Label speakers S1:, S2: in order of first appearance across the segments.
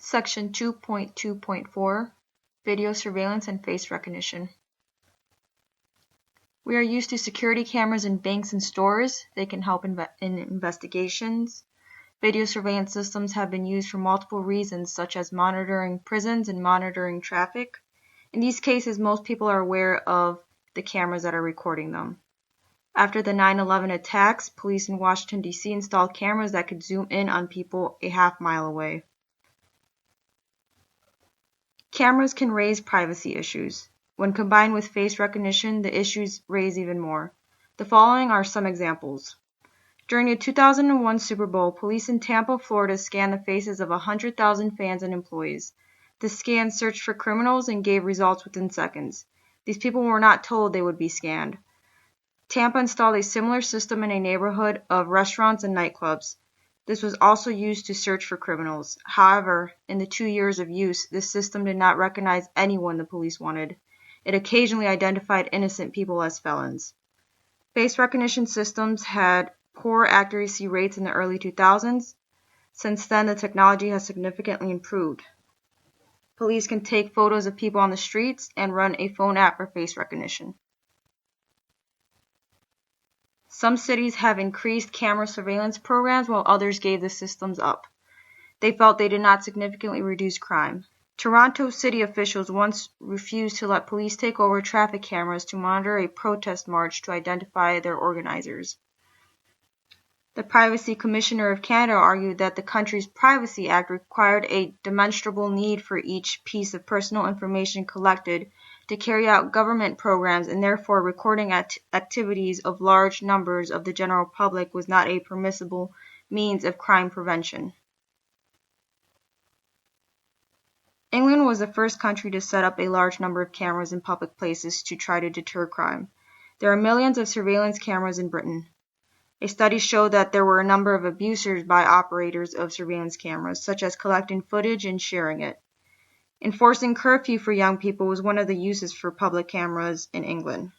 S1: Section 2.2.4 Video Surveillance and Face Recognition. We are used to security cameras in banks and stores. They can help in investigations. Video surveillance systems have been used for multiple reasons, such as monitoring prisons and monitoring traffic. In these cases, most people are aware of the cameras that are recording them. After the 9/11 attacks, police in Washington, D.C. installed cameras that could zoom in on people a half-mile away. Cameras can raise privacy issues. When combined with face recognition, the issues raise even more. The following are some examples. During the 2001 Super Bowl, police in Tampa, Florida scanned the faces of 100,000 fans and employees. The scan searched for criminals and gave results within seconds. These people were not told they would be scanned. Tampa installed a similar system in a neighborhood of restaurants and nightclubs. This was also used to search for criminals. However, in the 2 years of use, this system did not recognize anyone the police wanted. It occasionally identified innocent people as felons. Face recognition systems had poor accuracy rates in the early 2000s. Since then, the technology has significantly improved. Police can take photos of people on the streets and run a phone app for face recognition. Some cities have increased camera surveillance programs while others gave the systems up. They felt they did not significantly reduce crime. Toronto city officials once refused to let police take over traffic cameras to monitor a protest march to identify their organizers. The Privacy Commissioner of Canada argued that the country's Privacy Act required a demonstrable need for each piece of personal information collected to carry out government programs, and therefore recording activities of large numbers of the general public was not a permissible means of crime prevention. England was the first country to set up a large number of cameras in public places to try to deter crime. There are millions of surveillance cameras in Britain. A study showed that there were a number of abuses by operators of surveillance cameras, such as collecting footage and sharing it. Enforcing curfew for young people was one of the uses for public cameras in England.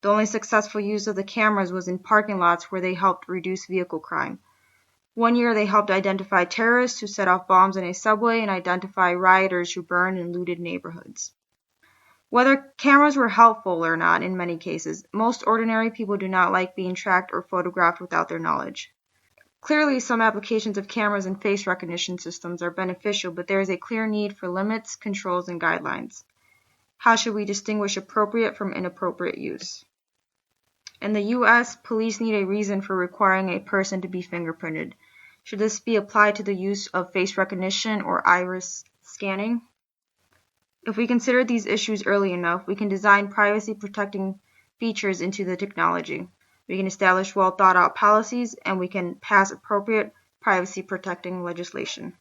S1: The only successful use of the cameras was in parking lots where they helped reduce vehicle crime. One year they helped identify terrorists who set off bombs in a subway and identify rioters who burned and looted neighborhoods. Whether cameras were helpful or not in many cases, most ordinary people do not like being tracked or photographed without their knowledge. Clearly, some applications of cameras and face recognition systems are beneficial, but there is a clear need for limits, controls, and guidelines. How should we distinguish appropriate from inappropriate use? In the U.S., police need a reason for requiring a person to be fingerprinted. Should this be applied to the use of face recognition or iris scanning? If we consider these issues early enough, we can design privacy-protecting features into the technology. We can establish well-thought-out policies, and we can pass appropriate privacy-protecting legislation.